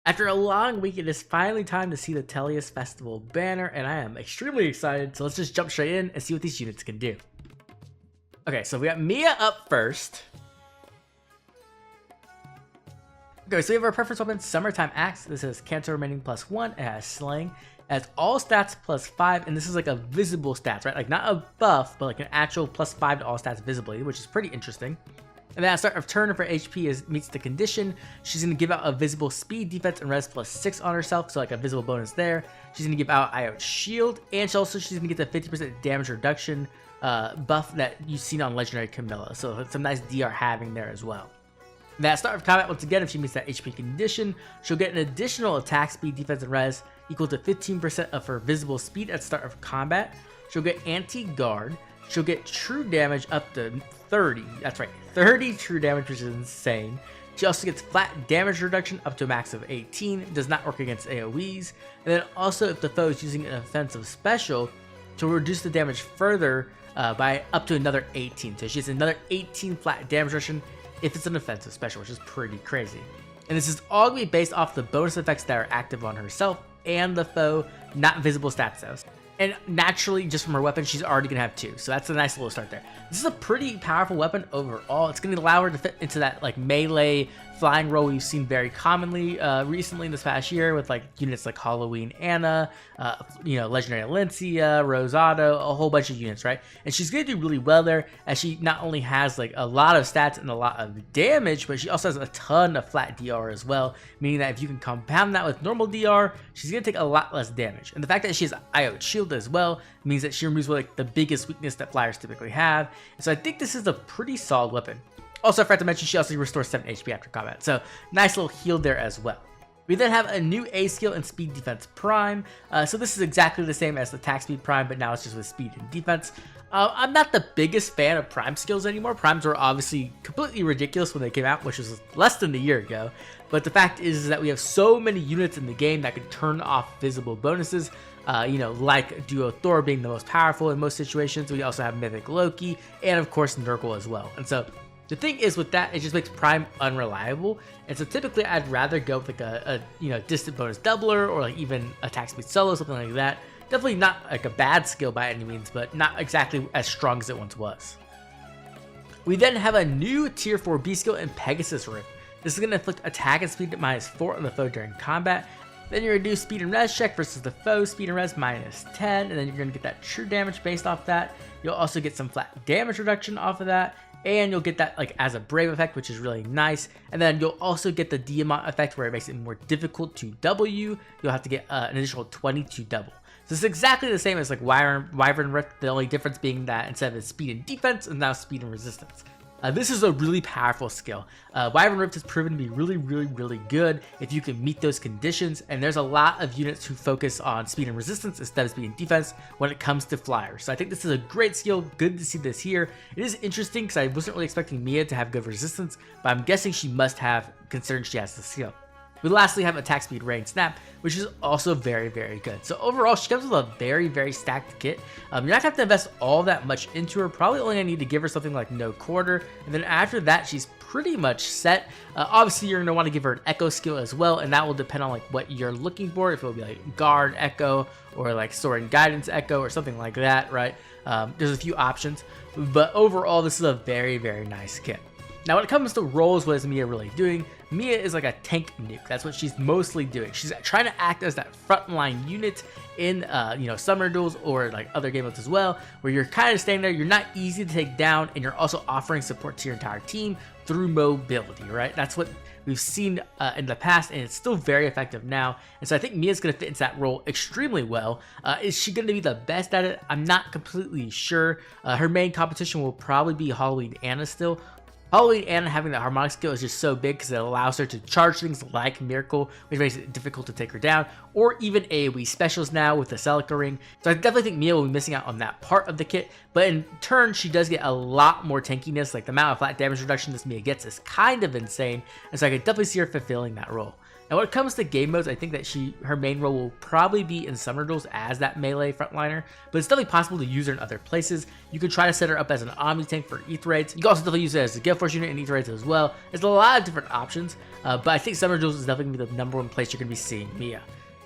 After a long week, it is finally time to see the Tellius Festival banner, and I am extremely excited, so let's just jump straight in and see what these units can do. Okay, so we got Mia up first. Okay, so we have our preference weapon, Summertime Axe. This is Cancer remaining +1, it has Slaying, it has all stats +5, and this is like a visible stats, right? Like not a buff, but like an actual +5 to all stats visibly, which is pretty interesting. And then at start of turn, if her HP meets the condition, she's going to give out a visible speed, defense, and res +6 on herself, so like a visible bonus there. She's going to give out IO Shield, and she's going to get the 50% damage reduction buff that you've seen on Legendary Camilla, so some nice DR having there as well. And at start of combat, once again, if she meets that HP condition, she'll get an additional attack speed, defense, and res equal to 15% of her visible speed at start of combat. She'll get anti-guard. She'll get true damage up to 30. That's right, 30 true damage, which is insane. She also gets flat damage reduction up to a max of 18. It does not work against AoEs. And then also, if the foe is using an offensive special, she'll reduce the damage further by up to another 18. So she gets another 18 flat damage reduction if it's an offensive special, which is pretty crazy. And this is all going to be based off the bonus effects that are active on herself and the foe, not visible stats though. And naturally, just from her weapon, she's already going to have 2. So that's a nice little start there. This is a pretty powerful weapon overall. It's going to allow her to fit into that like melee flying role we've seen very commonly recently in this past year with like units like Halloween Anna, Legendary Alencia, Rosado, a whole bunch of units, right? And she's going to do really well there as she not only has like a lot of stats and a lot of damage, but she also has a ton of flat DR as well, meaning that if you can compound that with normal DR, she's going to take a lot less damage. And the fact that she has IO Shield as well means that she removes like the biggest weakness that flyers typically have. And so I think this is a pretty solid weapon. Also, I forgot to mention she also restores 7 HP after combat, so nice little heal there as well. We then have a new A skill in Speed Defense Prime. So this is exactly the same as the Attack Speed Prime, but now it's just with Speed and Defense. I'm not the biggest fan of Prime skills anymore. Primes were obviously completely ridiculous when they came out, which was less than a year ago. But the fact is that we have so many units in the game that can turn off visible bonuses. Like Duo Thor being the most powerful in most situations. We also have Mythic Loki, and of course Nurgle as well. And so the thing is with that, it just makes Prime unreliable. And so typically I'd rather go with like a distant bonus doubler or like even attack speed solo, something like that. Definitely not like a bad skill by any means, but not exactly as strong as it once was. We then have a new tier 4 B skill in Pegasus Rift. This is going to inflict attack and speed at -4 on the foe during combat. Then you reduce speed and res check versus the foe, speed and res -10, and then you're going to get that true damage based off that. You'll also get some flat damage reduction off of that. And you'll get that like as a brave effect, which is really nice. And then you'll also get the Diamant effect where it makes it more difficult to W. You'll have to get an additional 20 to double. So it's exactly the same as like Wyvern Rift, the only difference being that instead of speed and defense, it's now speed and resistance. This is a really powerful skill. Wyvern Rift has proven to be really good if you can meet those conditions, and there's a lot of units who focus on speed and resistance instead of speed and defense when it comes to flyers. So I think this is a great skill, good to see this here. It is interesting because I wasn't really expecting Mia to have good resistance, but I'm guessing she must have considering she has the skill. We lastly have attack speed, rain, snap, which is also very good. So overall, she comes with a very stacked kit. You're not gonna have to invest all that much into her. Probably only gonna need to give her something like no quarter, and then after that, she's pretty much set. Obviously, you're gonna want to give her an echo skill as well, and that will depend on like what you're looking for. If it will be like guard echo or like sword and guidance echo or something like that, right? There's a few options, but overall, this is a very nice kit. Now, when it comes to roles, what is Mia really doing? Mia is like a tank nuke. That's what she's mostly doing. She's trying to act as that frontline unit in, summoner duels or like other game modes as well, where you're kind of staying there. You're not easy to take down, and you're also offering support to your entire team through mobility, right? That's what we've seen in the past, and it's still very effective now. And so I think Mia's going to fit into that role extremely well. Is she going to be the best at it? I'm not completely sure. Her main competition will probably be Halloween Anna still. Halloween Anna having the harmonic skill is just so big because it allows her to charge things like Miracle, which makes it difficult to take her down, or even AoE specials now with the Celica Ring. So I definitely think Mia will be missing out on that part of the kit, but in turn, she does get a lot more tankiness. Like the amount of flat damage reduction this Mia gets is kind of insane, and so I could definitely see her fulfilling that role. Now when it comes to game modes, I think that her main role will probably be in Summer Duels as that melee frontliner, but it's definitely possible to use her in other places. You could try to set her up as an Omni tank for Ether Raids. You can also definitely use it as a Gale Force unit in Ether Raids as well. There's a lot of different options, but I think Summer Duels is definitely going to be the #1 place you're going to be seeing Mia.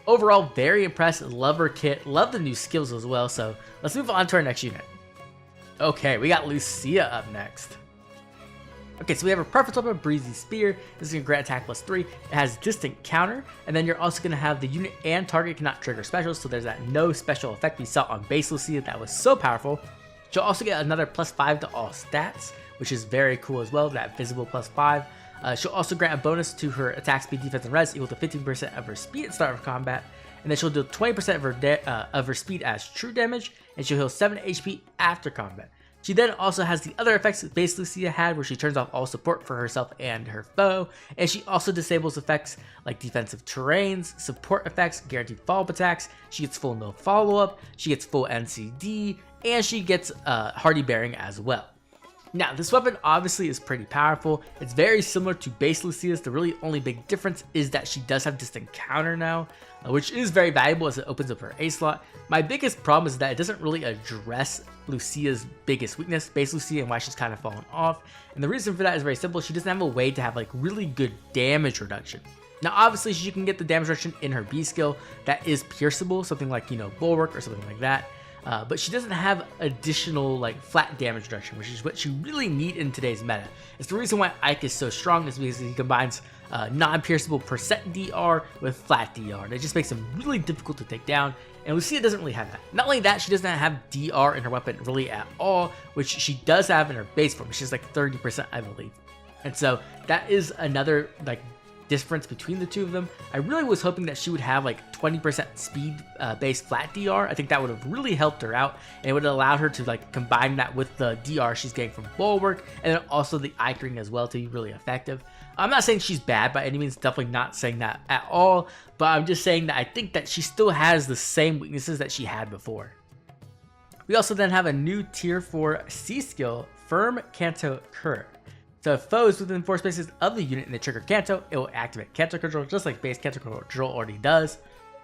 Overall, very impressed, love her kit, love the new skills as well, so let's move on to our next unit. Okay, we got Lucia up next. Okay, so we have her preference weapon, Breezy Spear. This is going to grant attack +3. It has distant counter, and then you're also going to have the unit and target cannot trigger specials, so there's that no special effect we saw on base Lucia that was so powerful. She'll also get another +5 to all stats, which is very cool as well, that visible +5. She'll also grant a bonus to her attack speed, defense, and res equal to 15% of her speed at the start of combat, and then she'll deal 20% of her speed as true damage, and she'll heal 7 HP after combat. She then also has the other effects that base Lucia had, where she turns off all support for herself and her foe, and she also disables effects like defensive terrains, support effects, guaranteed follow-up attacks. She gets full no follow-up, she gets full NCD, and she gets hardy bearing as well. Now, this weapon obviously is pretty powerful. It's very similar to base Lucia's. The really only big difference is that she does have distant counter now, which is very valuable as it opens up her A slot. My biggest problem is that it doesn't really address Lucia's biggest weakness, base Lucia, and why she's kind of fallen off. And the reason for that is very simple. She doesn't have a way to have like really good damage reduction. Now, obviously, she can get the damage reduction in her B skill that is pierceable, something like, Bulwark or something like that. But she doesn't have additional like flat damage reduction, which is what you really need in today's meta. It's the reason why Ike is so strong, is because he combines non-pierceable percent DR with flat DR. And it just makes him really difficult to take down. And Lucia doesn't really have that. Not only that, she doesn't have DR in her weapon really at all, which she does have in her base form, which is like 30%, I believe. And so that is another like difference between the two of them. I really was hoping that she would have like 20% speed based flat DR. I think that would have really helped her out, and it would have allowed her to like combine that with the DR she's getting from Bulwark, and then also the Ike ring as well to be really effective. I'm not saying she's bad by any means, definitely not saying that at all, but I'm just saying that I think that she still has the same weaknesses that she had before. We also then have a new tier 4 C skill, Firm Canto Curve. So if foes within 4 spaces of the unit and they trigger Canto, it will activate Canto Control just like base Canto Control already does.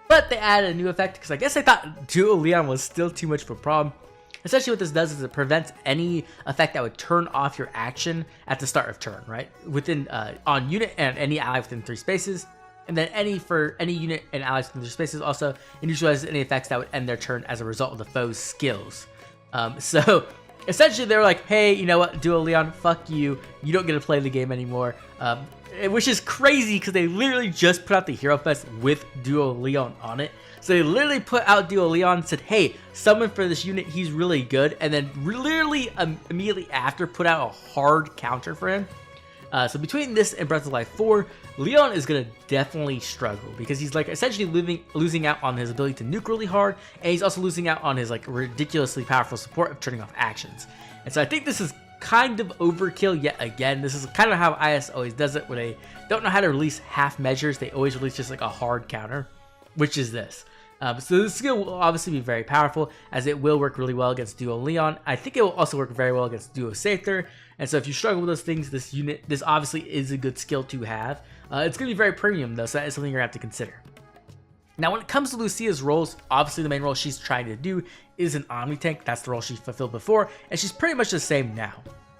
But they added a new effect because I guess I thought Duo Lyon was still too much of a problem. Essentially what this does is it prevents any effect that would turn off your action at the start of turn, right? Within on unit and any ally within 3 spaces. And then for any unit and allies within 3 spaces also, it neutralizes any effects that would end their turn as a result of the foe's skills. So essentially, they were like, hey, you know what, Duo Lyon, fuck you. You don't get to play the game anymore. Which is crazy because they literally just put out the Hero Fest with Duo Lyon on it. So they literally put out Duo Lyon and said, hey, summon for this unit, he's really good. And then literally immediately after put out a hard counter for him. So between this and Breath of Life 4, Lyon is going to definitely struggle because he's like essentially losing out on his ability to nuke really hard, and he's also losing out on his like ridiculously powerful support of turning off actions. And so I think this is kind of overkill yet again. This is kind of how IS always does it, where they don't know how to release half measures. They always release just like a hard counter, which is this. So this skill will obviously be very powerful, as it will work really well against Duo Lyon. I think it will also work very well against Duo Sather. And so if you struggle with those things, this obviously is a good skill to have. It's going to be very premium though, so that is something you're going to have to consider. Now when it comes to Lucia's roles, obviously the main role she's trying to do is an Omni tank. That's the role she fulfilled before, and she's pretty much the same now.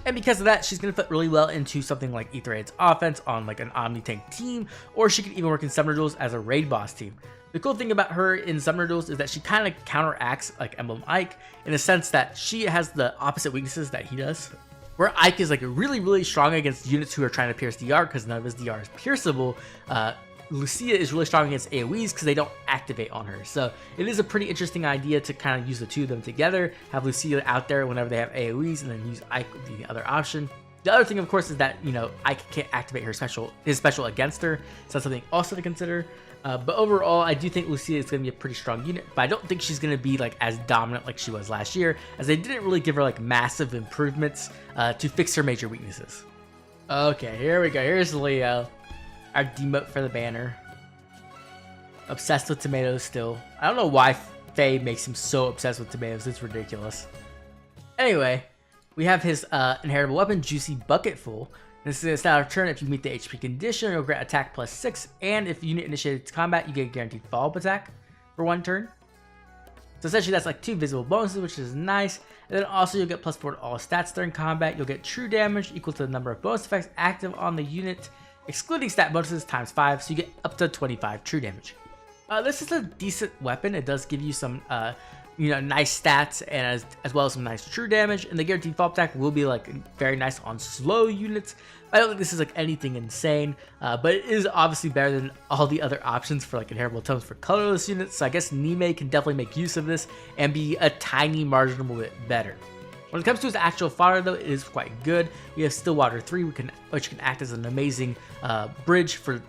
And because of that, she's going to fit really well into something like Ether Raid's offense on like an Omni tank team, or she could even work in Summoner Duels as a raid boss team. The cool thing about her in Summoner Duels is that she kind of counteracts like Emblem Ike in a sense that she has the opposite weaknesses that he does. Where Ike is like really, really strong against units who are trying to pierce DR because none of his DR is pierceable, Lucia is really strong against AoEs because they don't activate on her. So it is a pretty interesting idea to kind of use the two of them together, have Lucia out there whenever they have AoEs, and then use Ike with the other option. The other thing, of course, is that, Ike can't activate his special against her, so that's something also to consider. But overall, I do think Lucia is going to be a pretty strong unit, but I don't think she's going to be like as dominant like she was last year, as they didn't really give her like massive improvements to fix her major weaknesses. Okay, here we go. Here's Leo, our demote for the banner. Obsessed with tomatoes still. I don't know why Faye makes him so obsessed with tomatoes. It's ridiculous. Anyway, we have his inheritable weapon, Juicy Bucketful. This is a style of turn if you meet the HP condition, you'll grant attack +6, and if unit initiates combat, you get a guaranteed follow-up attack for 1 turn. So essentially that's like 2 visible bonuses, which is nice. And then also you'll get +4 to all stats during combat. You'll get true damage equal to the number of bonus effects active on the unit, excluding stat bonuses times 5, so you get up to 25 true damage. This is a decent weapon. It does give you some nice stats and as well as some nice true damage, and the guaranteed follow-up attack will be like very nice on slow units. I don't think this is like anything insane, but it is obviously better than all the other options for like inheritable tomes for colorless units, so I guess Nime can definitely make use of this and be a tiny marginal bit better. When it comes to his actual fodder though, it is quite good. We have Stillwater 3, which can act as an amazing bridge for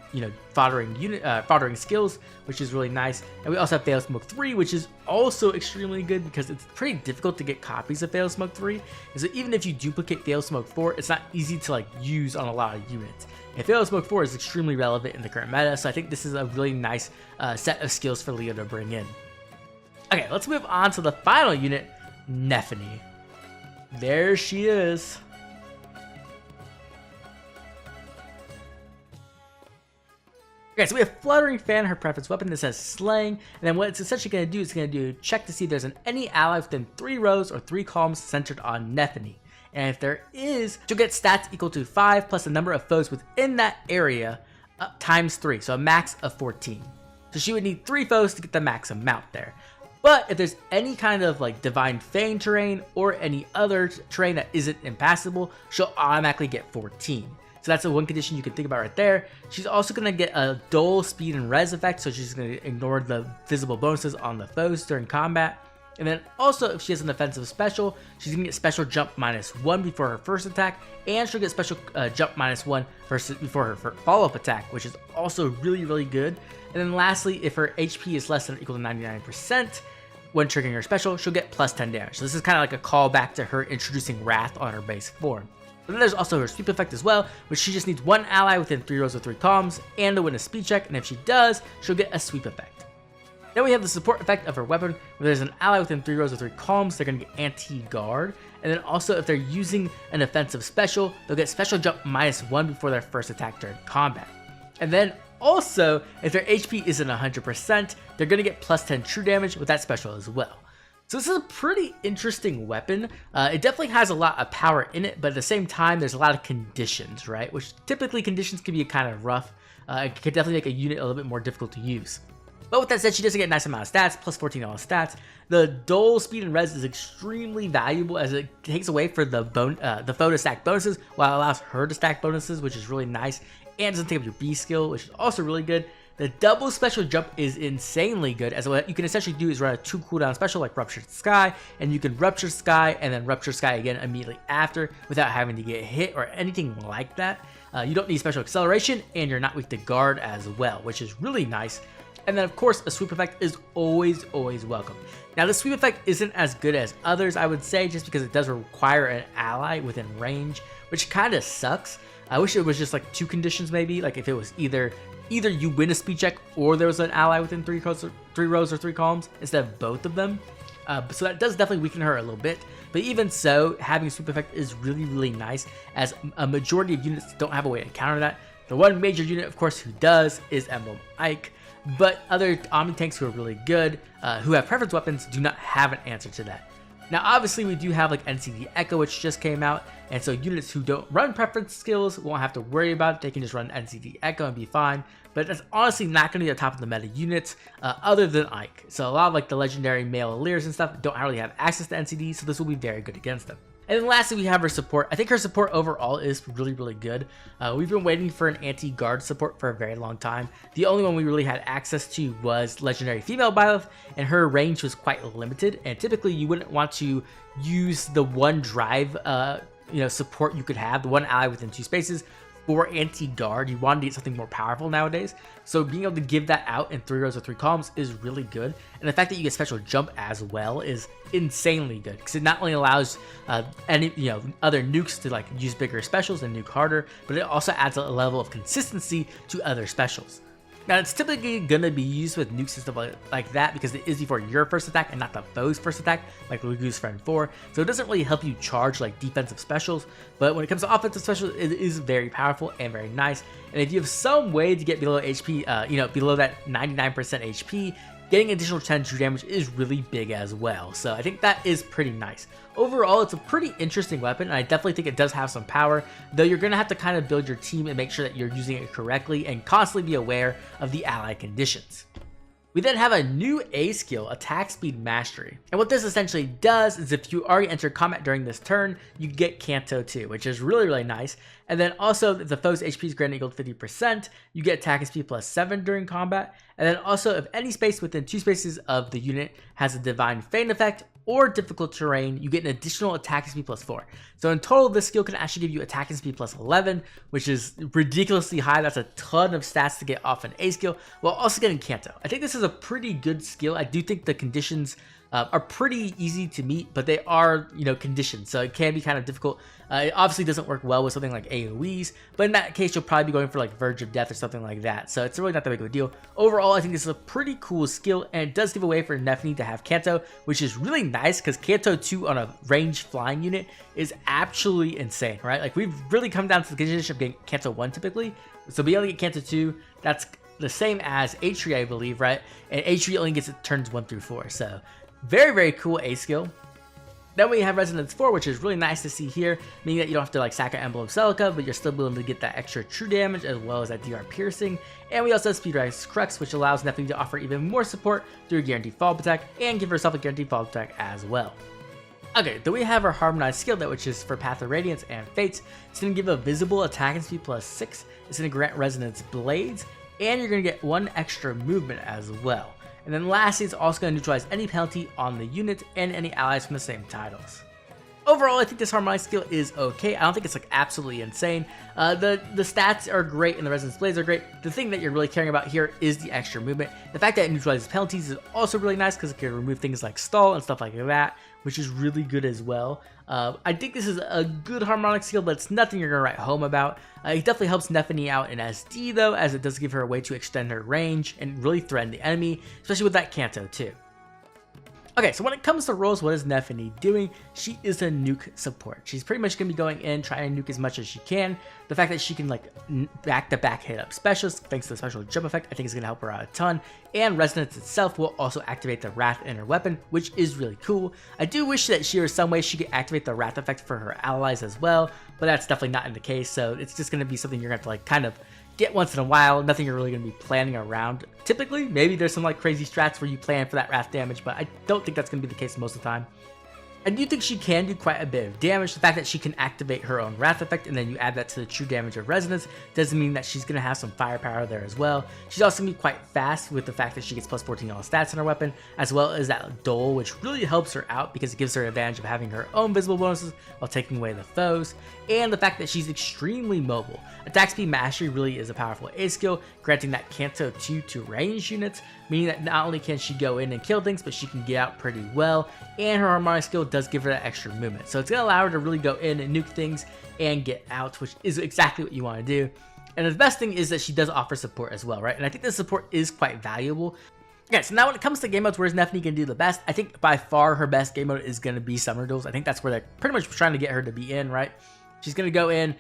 foddering skills, which is really nice. And we also have Fail Smoke 3, which is also extremely good because it's pretty difficult to get copies of Fail Smoke 3. And so even if you duplicate Fail Smoke 4, it's not easy to like use on a lot of units. And Fail Smoke 4 is extremely relevant in the current meta, so I think this is a really nice set of skills for Leo to bring in. Okay, let's move on to the final unit, Nephenee. There she is. Okay, so we have Fluttering Fan, her preference weapon. This has Slaying, and then what it's essentially going to do is going to check to see if there's any ally within 3 rows or 3 columns centered on Nephenee. And if there is, she'll get stats equal to 5 plus the number of foes within that area times 3, so a max of 14. So she would need 3 foes to get the max amount there. But if there's any kind of like Divine Fang terrain or any other terrain that isn't impassable, she'll automatically get 14. So that's the one condition you can think about right there. She's also going to get a dull speed and res effect, so she's going to ignore the visible bonuses on the foes during combat. And then also if she has an offensive special, she's going to get special jump -1 before her first attack, and she'll get special jump -1 before her follow-up attack, which is also really good. And then lastly, if her HP is less than or equal to 99%, when triggering her special, she'll get +10 damage. So this is kind of like a callback to her introducing Wrath on her base form. But then there's also her sweep effect as well, which she just needs 1 ally within 3 rows or 3 columns and to win a speed check, and if she does, she'll get a sweep effect. Then we have the support effect of her weapon, where there's an ally within 3 rows or 3 columns, they're going to get anti-guard. And then also if they're using an offensive special, they'll get special jump -1 before their first attack during combat. And then also, if their HP isn't 100%, they're going to get +10 true damage with that special as well. So this is a pretty interesting weapon. It definitely has a lot of power in it, but at the same time, there's a lot of conditions, right? Which typically conditions can be kind of rough. It can definitely make a unit a little bit more difficult to use. But with that said, she doesn't get a nice amount of stats, +14 all stats. The dull speed and res is extremely valuable as it takes away for the foe to stack bonuses, while it allows her to stack bonuses, which is really nice. And doesn't take up your B skill, which is also really good. The double special jump is insanely good, as what you can essentially do is run a 2 cooldown special like Ruptured Sky, and you can Rupture Sky and then Rupture Sky again immediately after without having to get hit or anything like that. You don't need special acceleration, and you're not weak to guard as well, which is really nice. And then of course a sweep effect is always welcome. Now the sweep effect isn't as good as others, I would say, just because it does require an ally within range, which kind of sucks. I wish it was just like 2 conditions maybe, like if it was either you win a speed check or there was an ally within 3 rows or 3 columns instead of both of them. So that does definitely weaken her a little bit. But even so, having a sweep effect is really nice, as a majority of units don't have a way to counter that. The one major unit, of course, who does is Emblem Ike. But other Omni tanks who are really good, who have preference weapons, do not have an answer to that. Now obviously we do have like NCD Echo, which just came out, and so units who don't run preference skills won't have to worry about it. They can just run NCD Echo and be fine, but that's honestly not going to be the top of the meta units other than Ike. So a lot of like the legendary male Illyrs and stuff don't really have access to NCD, so this will be very good against them. And then lastly, we have her support. I think her support overall is really good. We've been waiting for an anti-guard support for a very long time. The only one we really had access to was legendary female Byleth, and her range was quite limited. And typically, you wouldn't want to use the one drive, support you could have, the one ally within 2 spaces for anti-guard. You want to get something more powerful nowadays. So being able to give that out in 3 rows or 3 columns is really good. And the fact that you get special jump as well is insanely good, because it not only allows any other nukes to like use bigger specials and nuke harder, but it also adds a level of consistency to other specials. Now, it's typically going to be used with nukes and stuff like that because it is before your first attack and not the foe's first attack, like Lucia's friend 4. So it doesn't really help you charge like defensive specials, but when it comes to offensive specials, it is very powerful and very nice. And if you have some way to get below HP, below that 99% HP, getting additional 10 true damage is really big as well. So I think that is pretty nice. Overall, it's a pretty interesting weapon, and I definitely think it does have some power, though you're going to have to kind of build your team and make sure that you're using it correctly and constantly be aware of the ally conditions. We then have a new A skill, Attack Speed Mastery. And what this essentially does is if you already enter combat during this turn, you get Canto 2, which is really, really nice. And then also, if the foe's HP is granted equal to 50%, you get attack and speed plus 7 during combat. And then also, if any space within 2 spaces of the unit has a Divine Feint effect or difficult terrain, you get an additional attack and speed plus 4. So in total, this skill can actually give you attack and speed plus 11, which is ridiculously high. That's a ton of stats to get off an A skill, while also getting Canto. I think this is a pretty good skill. I do think the conditions are pretty easy to meet, but they are, conditioned, so it can be kind of difficult. It obviously doesn't work well with something like AoEs, but in that case, you'll probably be going for like Verge of Death or something like that, so it's really not that big of a deal. Overall, I think this is a pretty cool skill, and it does give a way for Nephenee to have Canto, which is really nice, because Canto 2 on a ranged flying unit is absolutely insane, right? Like, we've really come down to the condition of getting Canto 1 typically, so being able to get Canto 2, that's the same as Atri, I believe, right? And Atri only gets it turns 1 through 4, so very, very cool A skill. Then we have Resonance 4, which is really nice to see here, meaning that you don't have to like sack an Emblem Celica, but you're still willing to get that extra true damage as well as that DR piercing. And we also have Speedrise Crux, which allows Nephenee to offer even more support through a guaranteed follow-up attack and give herself a guaranteed follow-up attack as well. Okay, then we have our Harmonized skill, which is for Path of Radiance and Fates. It's going to give a visible attack and speed plus 6. It's going to grant Resonance Blades, and you're going to get 1 extra movement as well. And then lastly, it's also going to neutralize any penalty on the unit and any allies from the same titles. Overall, I think this Harmonized skill is okay. I don't think it's like absolutely insane. The stats are great and the Resonance Blades are great. The thing that you're really caring about here is the extra movement. The fact that it neutralizes penalties is also really nice because it can remove things like stall and stuff like that, which is really good as well. I think this is a good Harmonic skill, but it's nothing you're going to write home about. It definitely helps Nephenee out in SD though, as it does give her a way to extend her range and really threaten the enemy, especially with that Canto too. Okay, so when it comes to roles, what is Nephenee doing? She is a nuke support. She's pretty much going to be going in, trying to nuke as much as she can. The fact that she can like back-to-back hit up specials, thanks to the special jump effect, I think is going to help her out a ton. And Resonance itself will also activate the Wrath in her weapon, which is really cool. I do wish that she or some way she could activate the Wrath effect for her allies as well, but that's definitely not in the case. So it's just going to be something you're going to have to like kind of get once in a while, nothing you're really going to be planning around. Typically, maybe there's some like crazy strats where you plan for that wrath damage, but I don't think that's going to be the case most of the time. I do think she can do quite a bit of damage. The fact that she can activate her own Wrath effect and then you add that to the true damage of Resonance doesn't mean that she's going to have some firepower there as well. She's also going to be quite fast with the fact that she gets plus 14 on all stats on her weapon, as well as that Dole, which really helps her out because it gives her an advantage of having her own visible bonuses while taking away the foes, and the fact that she's extremely mobile. Attack Speed Mastery really is a powerful A skill, granting that Canto 2 to range units, meaning that not only can she go in and kill things, but she can get out pretty well, and her Harmonic skill does give her that extra movement. So it's going to allow her to really go in and nuke things and get out, which is exactly what you want to do. And the best thing is that she does offer support as well, right? And I think this support is quite valuable. Okay, so now when it comes to game modes, where's Nephenee going to do the best? I think by far her best game mode is going to be Summer Duels. I think that's where they're pretty much trying to get her to be in, right? She's going to go in,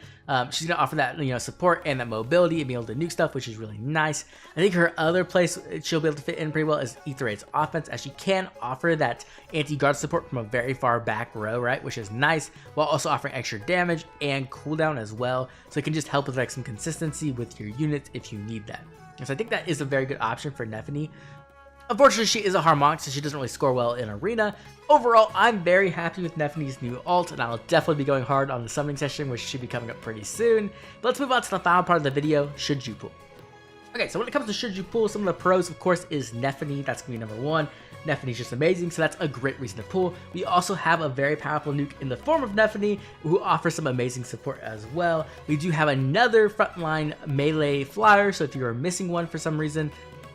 she's going to offer that, support and that mobility and be able to nuke stuff, which is really nice. I think her other place she'll be able to fit in pretty well is Aether Raid's offense, as she can offer that anti-guard support from a very far back row, right, which is nice, while also offering extra damage and cooldown as well, so it can just help with like some consistency with your units if you need that. So I think that is a very good option for Nephenee. Unfortunately, she is a Harmonic, so she doesn't really score well in Arena. Overall, I'm very happy with Nephenee's new ult, and I'll definitely be going hard on the summoning session, which should be coming up pretty soon. But let's move on to the final part of the video, should you pull? Okay, so when it comes to should you pull, some of the pros, of course, is Nephenee. That's going to be number 1. Nephenee's just amazing, so that's a great reason to pull. We also have a very powerful nuke in the form of Nephenee, who offers some amazing support as well. We do have another frontline melee flyer, so if you are missing one for some reason,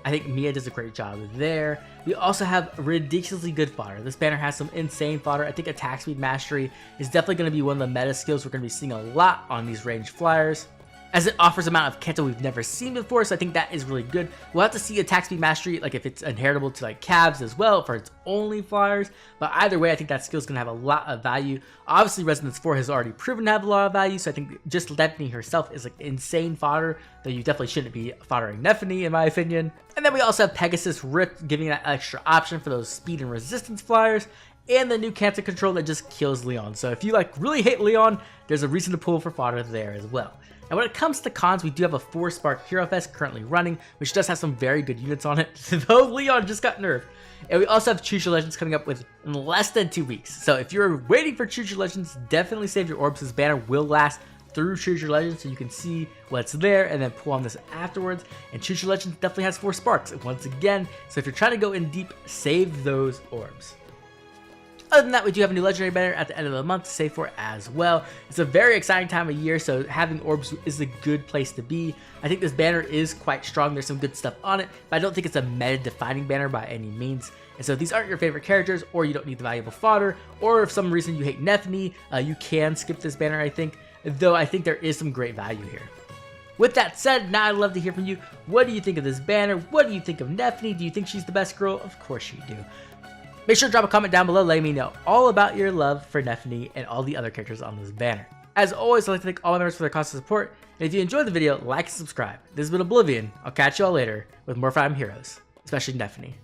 I think Mia does a great job there. We also have ridiculously good fodder. This banner has some insane fodder. I think Attack Speed Mastery is definitely going to be one of the meta skills we're going to be seeing a lot on these ranged flyers. as it offers an amount of Kanto we've never seen before, so I think that is really good. We'll have to see attack speed mastery, like if it's inheritable to like Cavs as well for its only flyers, but either way I think that skill is going to have a lot of value. Obviously Resonance 4 has already proven to have a lot of value, so I think just Nephenee herself is like insane fodder, though you definitely shouldn't be foddering Nephenee in my opinion. And then we also have Pegasus Rift, giving that extra option for those speed and resistance flyers, and the new Kanto control that just kills Lyon. So if you like really hate Lyon, there's a reason to pull for fodder there as well. And when it comes to cons, we do have a 4-Spark Hero Fest currently running, which does have some very good units on it, though Lyon just got nerfed. And we also have Choose Your Legends coming up in less than 2 weeks. So if you're waiting for Choose Your Legends, definitely save your orbs. This banner will last through Choose Your Legends, so you can see what's there and then pull on this afterwards. And Choose Your Legends definitely has 4 sparks once again, so if you're trying to go in deep, save those orbs. Other than that, we do have a new legendary banner at the end of the month to save for as well. It's a very exciting time of year, so having orbs is a good place to be. I think this banner is quite strong. There's some good stuff on it, but I don't think it's a meta-defining banner by any means. And so if these aren't your favorite characters, or you don't need the valuable fodder, or if for some reason you hate Nephenee, you can skip this banner, I think, though I think there is some great value here. With that said, now I'd love to hear from you. What do you think of this banner? What do you think of Nephenee? Do you think she's the best girl? Of course you do. Make sure to drop a comment down below letting me know all about your love for Nephenee and all the other characters on this banner. As always, I'd like to thank all my members for their constant support, and if you enjoyed the video, like and subscribe. This has been Oblivion. I'll catch you all later with more Fire Emblem heroes, especially Nephenee.